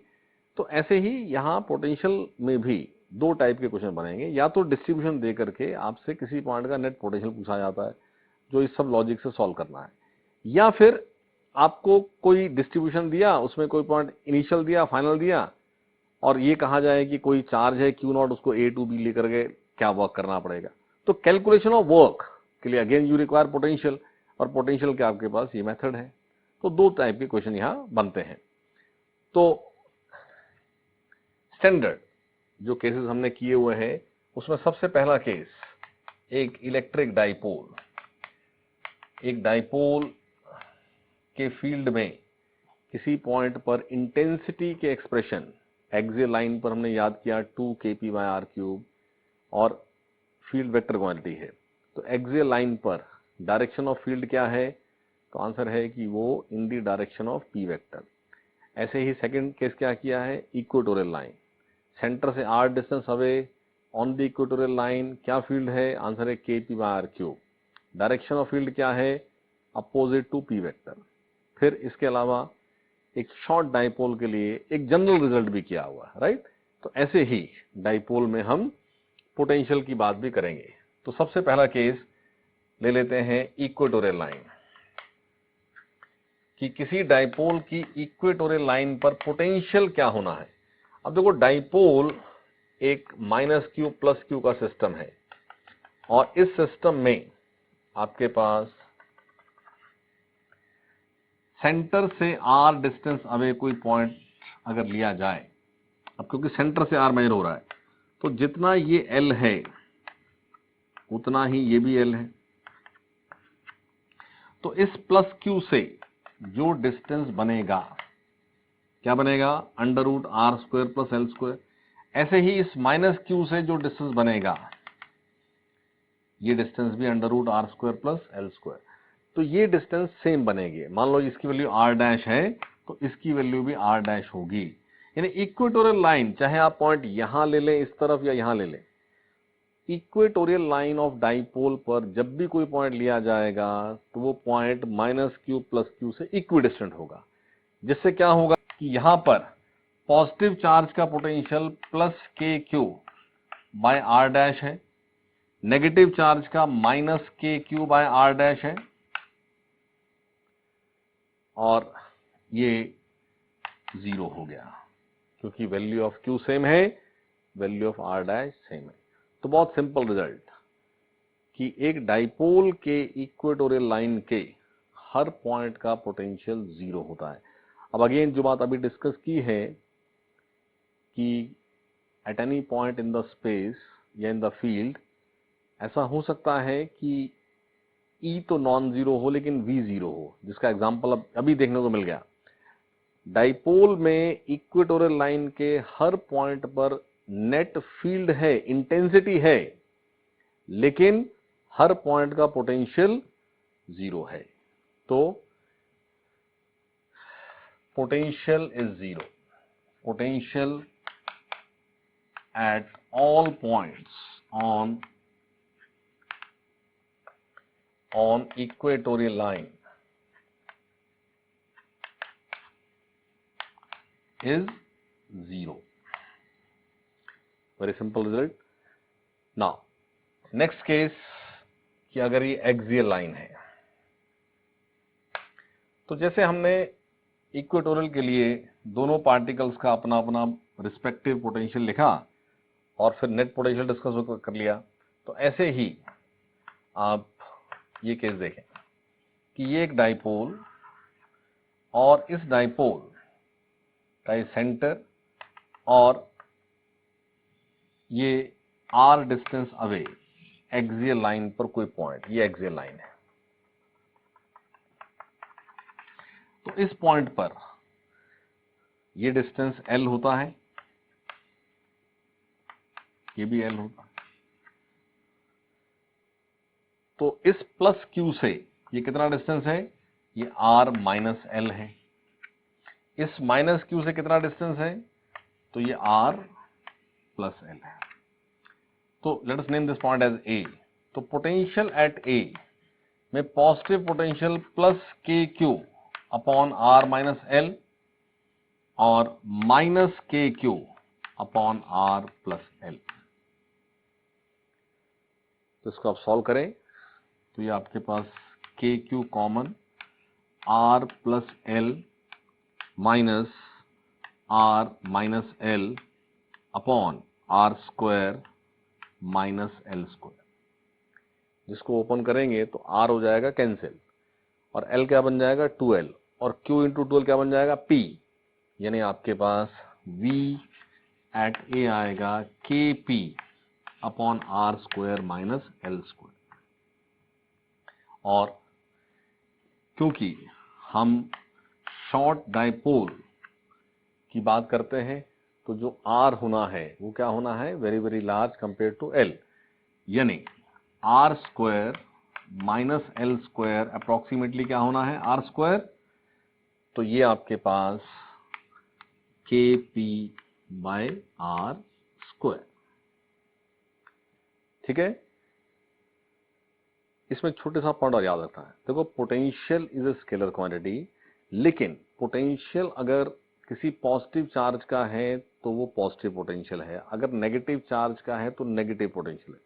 तो ऐसे ही यहां पोटेंशियल में भी दो टाइप के क्वेश्चन बनेंगे, या तो डिस्ट्रीब्यूशन दे करके आपसे किसी पॉइंट का नेट पोटेंशियल पूछा जाता है जो इस सब लॉजिक से सॉल्व करना है, या फिर आपको कोई डिस्ट्रीब्यूशन दिया, उसमें कोई पॉइंट इनिशियल दिया, फाइनल दिया, और ये कहा जाए कि कोई चार्ज है क्यू नॉट, उसको ए टू बी लेकर के क्या वर्क करना पड़ेगा। तो कैलकुलेशन ऑफ वर्क के लिए अगेन यू रिक्वायर पोटेंशियल, और पोटेंशियल के आपके पास ये मेथड है। तो दो टाइप के क्वेश्चन यहां बनते हैं। तो स्टैंडर्ड जो केसेस हमने किए हुए हैं उसमें सबसे पहला केस, एक इलेक्ट्रिक डाइपोल। एक डाइपोल के फील्ड में किसी पॉइंट पर इंटेंसिटी के एक्सप्रेशन एक्सियल लाइन पर हमने याद किया 2 kp/r3 और फील्ड वेक्टर क्वांटिटी है। तो एक्सियल लाइन पर डायरेक्शन ऑफ फील्ड क्या है? तो आंसर है कि वो in the direction of P vector. ऐसे ही सेकंड केस क्या किया है, इक्वेटोरियल लाइन, सेंटर से r distance away on the equatorial line क्या फील्ड है? आंसर है kp/r3। डायरेक्शन ऑफ फील्ड क्या है? Opposite to P vector. फिर इसके अलावा एक शॉर्ट डाइपोल के लिए एक जनरल रिजल्ट भी किया हुआ है, राइट। तो ऐसे ही डाइपोल में हम पोटेंशियल की बात भी करेंगे। तो सबसे पहला केस ले लेते हैं इक्वेटोरियल लाइन, कि किसी डाइपोल की इक्वेटोरियल लाइन पर पोटेंशियल क्या होना है। अब देखो, डाइपोल एक -q प्लस q का सिस्टम है, और इस सिस्टम में आपके पास सेंटर से r डिस्टेंस अवे कोई पॉइंट अगर लिया जाए, अब क्योंकि सेंटर से r मेजर हो रहा है तो जितना ये l है उतना ही ये भी l है। तो इस प्लस q से जो डिस्टेंस बनेगा क्या बनेगा? √r² plus l²। ऐसे ही इस -q से जो डिस्टेंस बनेगा ये डिस्टेंस भी √r² प्लस l²। तो ये डिस्टेंस सेम बनेगी। मान लो इसकी वैल्यू r' है तो इसकी वैल्यू भी r' होगी। यानी इक्वेटोरियल लाइन चाहे आप पॉइंट यहां ले लें इस तरफ या यहां ले लें, इक्वेटोरियल लाइन ऑफ डाइपोल पर जब भी कोई पॉइंट लिया जाएगा तो वो पॉइंट -q + q से इक्विडिस्टेंट होगा, जिससे क्या होगा कि यहां पर पॉजिटिव चार्ज का potential +kq by r dash है, नेगेटिव चार्ज का -kq बाय r डैश है, और ये 0 हो गया क्योंकि वैल्यू ऑफ q सेम है, value of r dash same है। तो बहुत सिंपल रिजल्ट कि एक डाइपोल के इक्वेटोरियल लाइन के हर पॉइंट का पोटेंशियल 0 होता है। अब अगेन जो बात अभी डिस्कस की है कि at any point in the space या इन द फील्ड ऐसा हो सकता है कि E तो नॉन जीरो हो लेकिन V 0 हो, जिसका एग्जांपल अब अभी देखने को मिल गया। डाइपोल में इक्वेटोरियल लाइन के हर पॉइंट पर नेट फील्ड है, इंटेंसिटी है, लेकिन हर पॉइंट का पोटेंशियल 0 है। तो potential is 0, potential at all points on equatorial line is 0. Very simple result. Now next case कि अगर ये एक्सियल लाइन है, तो जैसे हमने इक्वेटोरियल के लिए दोनों पार्टिकल्स का अपना अपना रिस्पेक्टिव पोटेंशियल लिखा और फिर नेट पोटेंशियल डिस्कस कर लिया, तो ऐसे ही आप ये केस देखें कि ये एक डाइपोल और इस डाइपोल का ये सेंटर और ये r distance away axial line पर कोई पॉइंट, ये एक्सियल लाइन है। तो इस पॉइंट पर ये डिस्टेंस l होता है, ये भी l होता है। तो इस +q से ये कितना डिस्टेंस है, ये r - l है। इस -q से कितना डिस्टेंस है, तो ये r + l है। तो let us name this point as A। तो पोटेंशियल एट A में positive potential +kq upon r - l और -kq अपॉन r + l। तो इसको आप सॉल्व करें तो ये आपके पास kq common, r + l minus r - l upon r² - l², जिसको ओपन करेंगे तो r हो जाएगा कैंसिल और l क्या बन जाएगा 2l, और q इंटू 2l क्या बन जाएगा p, यानी आपके पास v एट a आएगा kp अपॉन r² - l²। और क्योंकि हम शॉर्ट डाइपोल की बात करते हैं तो जो r होना है वो क्या होना है, very very large compare to l, यानी r² - l² अप्रोक्सीमेटली क्या होना है, r²। तो ये आपके पास kp/r²। ठीक है। इसमें छोटे सा पॉइंट और याद रखना है। देखो potential is a scalar quantity, लेकिन पोटेंशियल अगर किसी पॉजिटिव चार्ज का है तो वो पॉजिटिव पोटेंशियल है, अगर नेगेटिव चार्ज का है तो नेगेटिव पोटेंशियल है।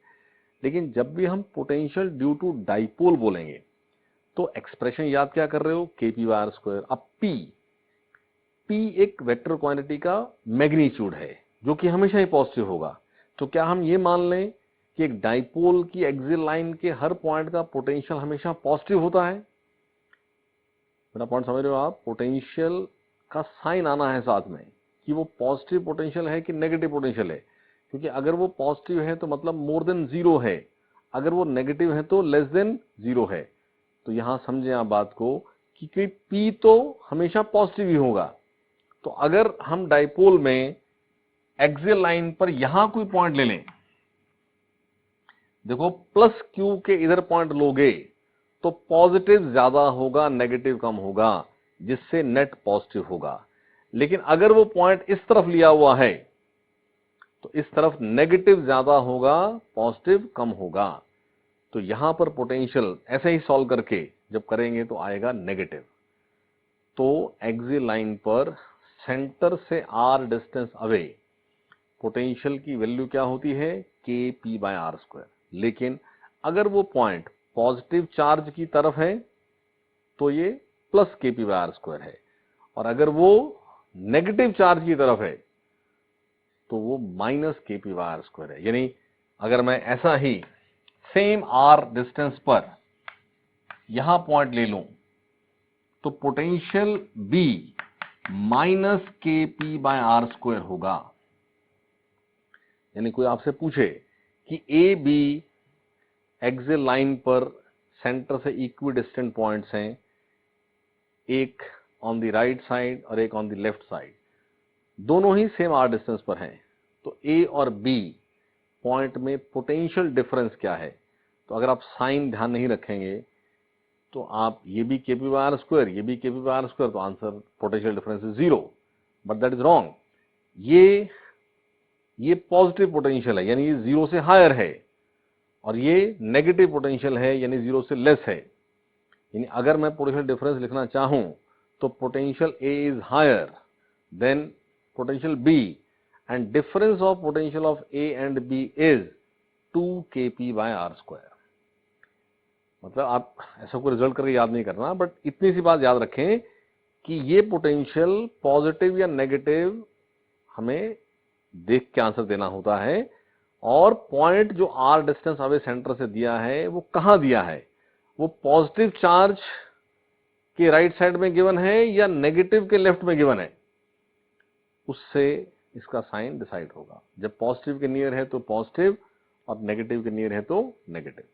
लेकिन जब भी हम पोटेंशियल ड्यू टू डाइपोल बोलेंगे तो एक्सप्रेशन याद क्या कर रहे हो, kp/r²। अब p एक वेक्टर क्वांटिटी का मैग्नीट्यूड है जो कि हमेशा ही पॉजिटिव होगा। तो क्या हम ये मान लें कि एक डाइपोल की एक्सियल लाइन के हर पॉइंट का पोटेंशियल हमेशा पॉजिटिव होता है? मेरा पॉइंट समझ रहे हो आप? पोटेंशियल का साइन आना है साथ में कि वो पॉजिटिव पोटेंशियल है कि नेगेटिव पोटेंशियल है, क्योंकि अगर वो पॉजिटिव है तो मतलब मोर देन 0 है, अगर वो नेगेटिव है तो लेस देन 0 है। तो यहां समझें आप बात को कि P तो हमेशा पॉजिटिव ही होगा। तो अगर हम डाइपोल में एक्सियल लाइन पर यहां कोई पॉइंट ले लें, देखो +q के इधर पॉइंट लोगे तो पॉजिटिव ज्यादा होगा, नेगेटिव कम होगा, जिससे नेट पॉजिटिव होगा। लेकिन अगर वो पॉइंट इस तरफ लिया हुआ है तो इस तरफ नेगेटिव ज्यादा होगा, पॉजिटिव कम होगा। तो यहां पर पोटेंशियल ऐसे ही सॉल्व करके जब करेंगे तो आएगा नेगेटिव। तो एक्सियल लाइन पर सेंटर से r डिस्टेंस अवे पोटेंशियल की वैल्यू क्या होती है, kp/r²। लेकिन अगर वो पॉइंट पॉजिटिव चार्ज की तरफ है तो ये प्लस kp/r² है, और अगर वो नेगेटिव चार्ज की तरफ है तो वो माइनस kp/r² है। यानी अगर मैं ऐसा ही सेम r डिस्टेंस पर यहां पॉइंट ले लूं तो पोटेंशियल B माइनस kp/r² होगा। यानी कोई आपसे पूछे कि ए बी एक्सियल लाइन पर सेंटर से इक्विडिस्टेंट पॉइंट्स हैं, एक ऑन द राइट साइड और एक ऑन द लेफ्ट साइड, दोनों ही सेम r डिस्टेंस पर हैं, तो A और B पॉइंट में पोटेंशियल डिफरेंस क्या है। तो अगर आप साइन ध्यान नहीं रखेंगे तो आप ये भी kp/r², ये भी kp/r², तो answer potential difference is 0, but that is wrong. ये पॉजिटिव पोटेंशियल है, यानी ये 0 से हायर है, और ये नेगेटिव पोटेंशियल है, यानी 0 से लेस है। यानी अगर मैं पोटेंशियल डिफरेंस लिखना चाहूं तो potential A is higher than potential B, and difference of potential of A and B is 2 kp/r²। मतलब आप ऐसा कोई रिजल्ट करके याद नहीं करना, बट इतनी सी बात याद रखें कि ये पोटेंशियल पॉजिटिव या नेगेटिव हमें देख के आंसर देना होता है, और पॉइंट जो r डिस्टेंस अवे सेंटर से दिया है वो कहां दिया है, वो पॉजिटिव चार्ज के राइट साइड में गिवन है या नेगेटिव के लेफ्ट में गिवन है, उससे इसका साइन डिसाइड होगा। जब पॉजिटिव के नियर है तो पॉजिटिव, और नेगेटिव के नियर है तो नेगेटिव।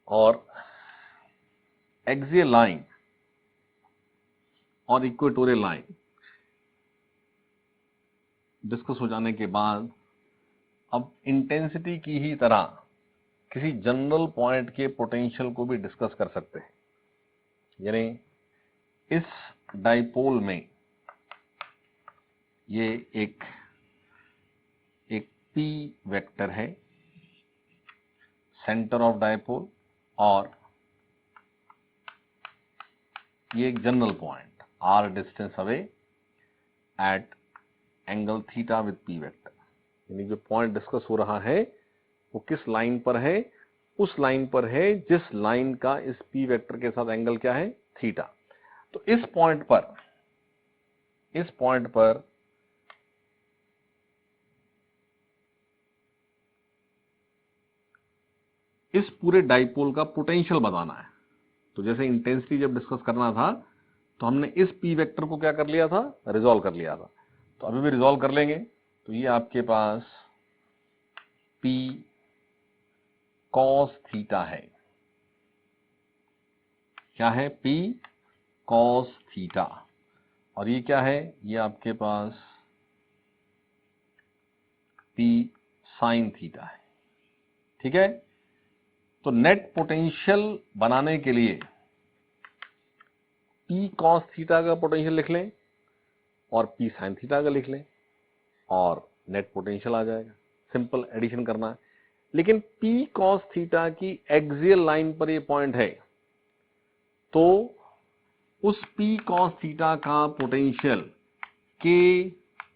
और एक्सियल लाइन और इक्वेटोरियल लाइन डिस्कस हो जाने के बाद अब इंटेंसिटी की ही तरह किसी जनरल पॉइंट के पोटेंशियल को भी डिस्कस कर सकते हैं। यानी इस डाइपोल में ये एक P वेक्टर है, सेंटर ऑफ डाइपोल, और ये एक general point r distance away at angle theta with P vector. यानी जो पॉइंट डिस्कस हो रहा है वो किस लाइन पर है, उस लाइन पर है जिस लाइन का इस P वेक्टर के साथ एंगल क्या है, थीटा। तो इस पॉइंट पर इस पूरे डाइपोल का पोटेंशियल बताना है। तो जैसे इंटेंसिटी जब डिस्कस करना था तो हमने इस P वेक्टर को क्या कर लिया था, रिजॉल्व कर लिया था। तो अभी भी रिजॉल्व कर लेंगे। तो ये आपके पास P cos थीटा है। क्या है, P cos थीटा, और ये क्या है, ये आपके पास P sin थीटा है। ठीक है, तो नेट पोटेंशियल बनाने के लिए P cos थीटा का पोटेंशियल लिख लें और P sin थीटा का लिख लें, और नेट पोटेंशियल आ जाएगा। सिंपल एडिशन करना है। लेकिन P cos थीटा की एक्सियल लाइन पर ये पॉइंट है, तो उस P cos थीटा का potential K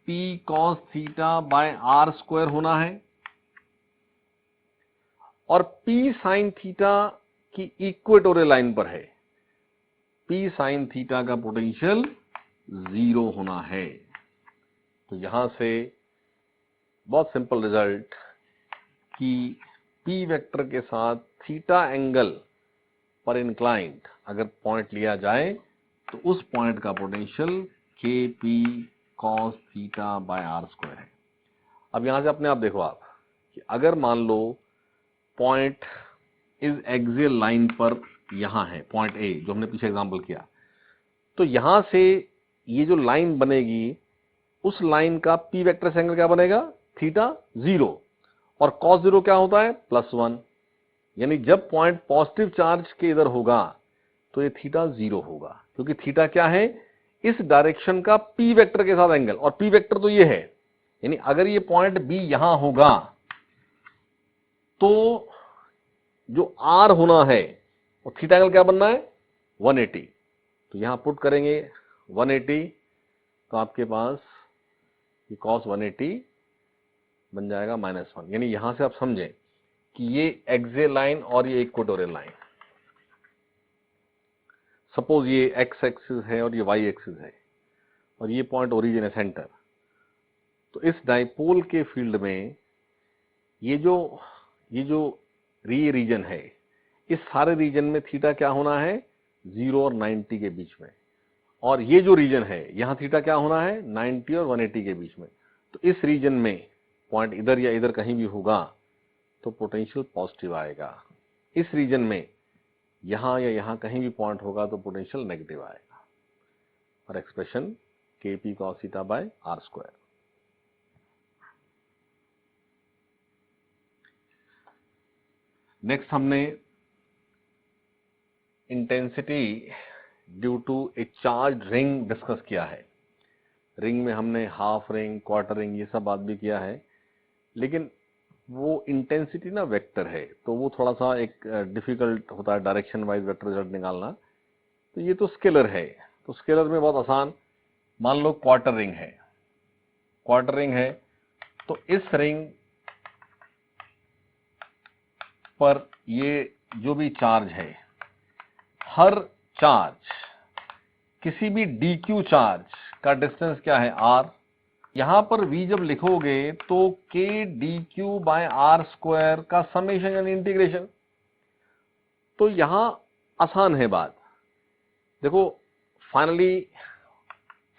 P cos theta bye r² होना है, और P sin थीटा की इक्वेटोरियल लाइन पर है, P sin थीटा का पोटेंशियल 0 होना है। तो यहां से बहुत सिंपल रिजल्ट कि P वेक्टर के साथ थीटा एंगल पर इंक्लाइंड अगर पॉइंट लिया जाए तो उस पॉइंट का potential KP cos theta bye r² है। अब यहां से अपने आप देखो आप कि अगर मान लो पॉइंट इस एक्सियल लाइन पर यहां है, पॉइंट A जो हमने पीछे एग्जांपल किया, तो यहां से ये जो लाइन बनेगी उस लाइन का P वेक्टर से एंगल क्या बनेगा, थीटा 0, और cos 0 क्या होता है, +1। यानी जब पॉइंट पॉजिटिव चार्ज के इधर होगा तो ये थीटा 0 होगा, क्योंकि थीटा क्या है, इस डायरेक्शन का P वेक्टर के साथ एंगल, और P वेक्टर तो ये है, यानी अगर ये पॉइंट बी यहां होगा तो जो आर होना है वो थीटा एंगल क्या बनना है 180। तो यहां पुट करेंगे 180 तो आपके पास ये cos 180 बन जाएगा -1। यानी यहां से आप समझें कि ये एक्सियल लाइन और ये इक्वेटोरियल लाइन, सपोज ये एक्स एक्सिस है और ये वाई एक्सिस है और ये पॉइंट ओरिजिन है सेंटर। तो इस डाइपोल के फील्ड में ये जो रीजन है, इस सारे रीजन में थीटा क्या होना है 0 और 90 के बीच में, और ये जो रीजन है यहां थीटा क्या होना है 90 और 180 के बीच में। तो इस रीजन में पॉइंट इधर या इधर कहीं भी होगा तो पोटेंशियल पॉजिटिव आएगा। इस रीजन में यहां या यहां कहीं भी पॉइंट होगा तो पोटेंशियल नेगेटिव आएगा। और expression Kp cos theta by R square. Next हमने intensity due to a charge ring discuss किया है। रिंग में हमने हाफ रिंग, क्वार्टर रिंग, ये सब बात भी किया है, लेकिन वो इंटेंसिटी ना वेक्टर है तो वो थोड़ा सा एक डिफिकल्ट होता है डायरेक्शन वाइज वेक्टर रिजल्ट निकालना। तो ये तो स्केलर है, तो स्केलर में बहुत आसान। मान लो क्वार्टर रिंग है, क्वार्टर रिंग है तो इस रिंग पर ये जो भी चार्ज है, हर चार्ज किसी भी dq चार्ज का डिस्टेंस क्या है r। यहां पर v जब लिखोगे तो k dq by R square का समेशन यानी इंटीग्रेशन। तो यहां आसान है बात। देखो finally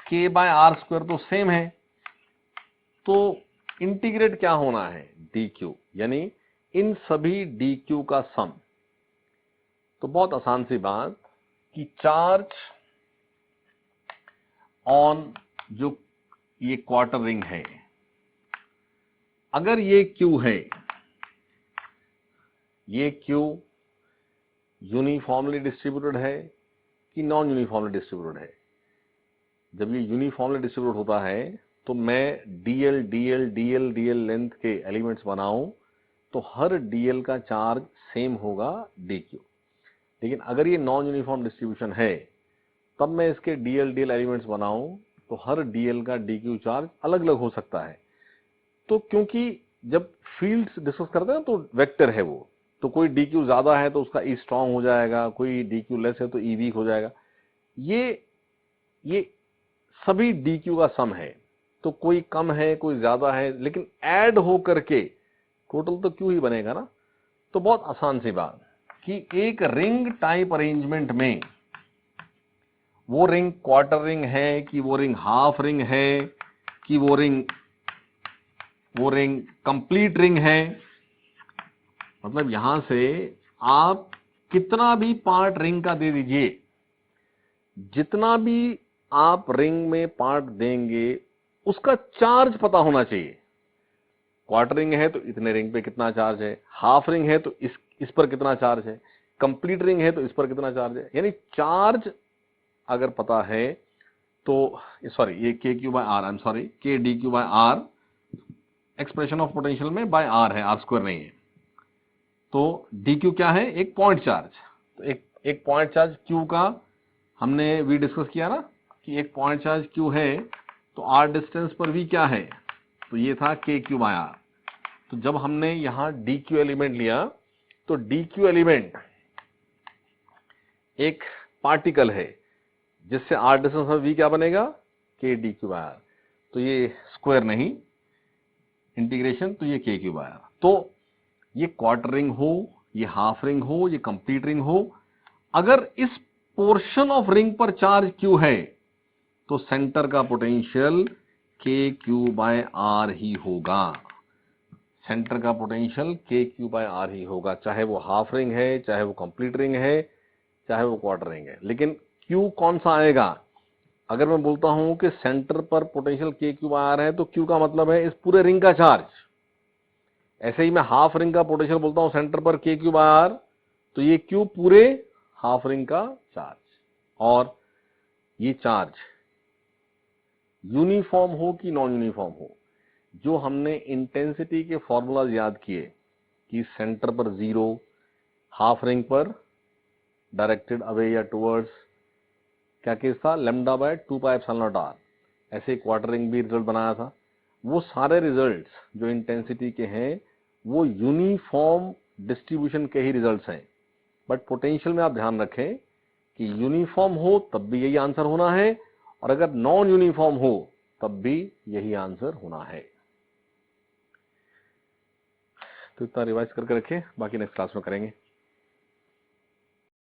k by R square तो सेम है, तो इंटीग्रेट क्या होना है dq, यानी इन सभी dq का सम। तो बहुत आसान सी बात कि चार्ज ऑन जो ये क्वार्टर रिंग है, अगर ये Q है, ये Q यूनिफॉर्मली डिस्ट्रीब्यूटेड है कि नॉन यूनिफॉर्मली डिस्ट्रीब्यूटेड है। जब ये यूनिफॉर्मली डिस्ट्रीब्यूट होता है तो मैं dl dl dl dl length के एलिमेंट्स बनाऊं तो हर dl का चार्ज सेम होगा dq। लेकिन अगर ये नॉन यूनिफॉर्म डिस्ट्रीब्यूशन है तब मैं इसके dl dl एलिमेंट्स बनाऊं तो हर dl का dq चार्ज अलग अलग हो सकता है। तो क्योंकि जब फील्ड्स डिस्कस करते हैं तो वेक्टर है वो, तो कोई dq ज्यादा है तो उसका E स्ट्रांग हो जाएगा, कोई dq लेस है तो E वीक हो जाएगा। ये सभी dq का सम है, तो कोई कम है कोई ज्यादा है, लेकिन ऐड हो करके टोटल तो q ही बनेगा ना। तो बहुत आसान सी बात कि एक रिंग टाइप अरेंजमेंट में वो रिंग क्वार्टर रिंग है कि वो रिंग हाफ रिंग है कि वो रिंग कंप्लीट रिंग है, मतलब यहां से आप कितना भी पार्ट रिंग का दे दीजिए, जितना भी आप रिंग में पार्ट देंगे उसका चार्ज पता होना चाहिए। क्वार्टर रिंग है तो इतने रिंग पे कितना चार्ज है, हाफ रिंग है तो इस पर कितना चार्ज है, कंप्लीट रिंग है तो इस पर कितना चार्ज है। यानी चार्ज अगर पता है तो सॉरी ये KQ by R, I am sorry K dQ by R expression of potential में बाय आर है, आर स्क्वायर नहीं है। तो dq क्या है, एक पॉइंट चार्ज। तो एक पॉइंट चार्ज q का हमने v डिस्कस किया ना कि एक पॉइंट चार्ज q है तो r डिस्टेंस पर v क्या है, तो ये था KQ बाय आर। तो जब हमने यहां dq एलिमेंट लिया तो dq एलिमेंट एक पार्टिकल है जिससे r डिस्टेंस पर v क्या बनेगा K dQ बाय आर। तो ये स्क्वायर नहीं इंटीग्रेशन, तो ये KQ बाय आर। तो ये क्वार्टर रिंग हो, ये हाफ रिंग हो, ये कंप्लीट रिंग हो, अगर इस पोर्शन ऑफ रिंग पर चार्ज Q है तो सेंटर का पोटेंशियल KQ बाय आर ही होगा। सेंटर का पोटेंशियल KQ बाय आर ही होगा, चाहे वो हाफ रिंग है, चाहे वो कंप्लीट रिंग है, चाहे वो क्वार्टर रिंग है। लेकिन Q कौन सा आएगा, अगर मैं बोलता हूं कि सेंटर पर पोटेंशियल KQ बाय आर है तो Q का मतलब है इस पूरे रिंग का चार्ज। ऐसे ही मैं हाफ रिंग का पोटेंशियल बोलता हूं सेंटर पर KQ बाय आर, तो ये Q पूरे हाफ रिंग का चार्ज। और ये चार्ज यूनिफॉर्म हो कि नॉन यूनिफॉर्म हो, जो हमने इंटेंसिटी के फॉर्मूलाज याद किए कि सेंटर पर 0, हाफ रिंग पर डायरेक्टेड अवे या टुवर्ड्स क्या केस था, लैम्डा बाय 2πε0r, ऐसे क्वार्टर रिंग भी रिजल्ट बनाया था। वो सारे रिजल्ट्स जो इंटेंसिटी के हैं वो यूनिफॉर्म डिस्ट्रीब्यूशन के ही रिजल्ट्स हैं, बट पोटेंशियल में आप ध्यान रखें कि यूनिफॉर्म हो तब भी यही आंसर होना है, और अगर नॉन यूनिफॉर्म हो तब भी यही आंसर होना है। तो इतना रिवाइज करके रखें, बाकी नेक्स्ट क्लास में करेंगे।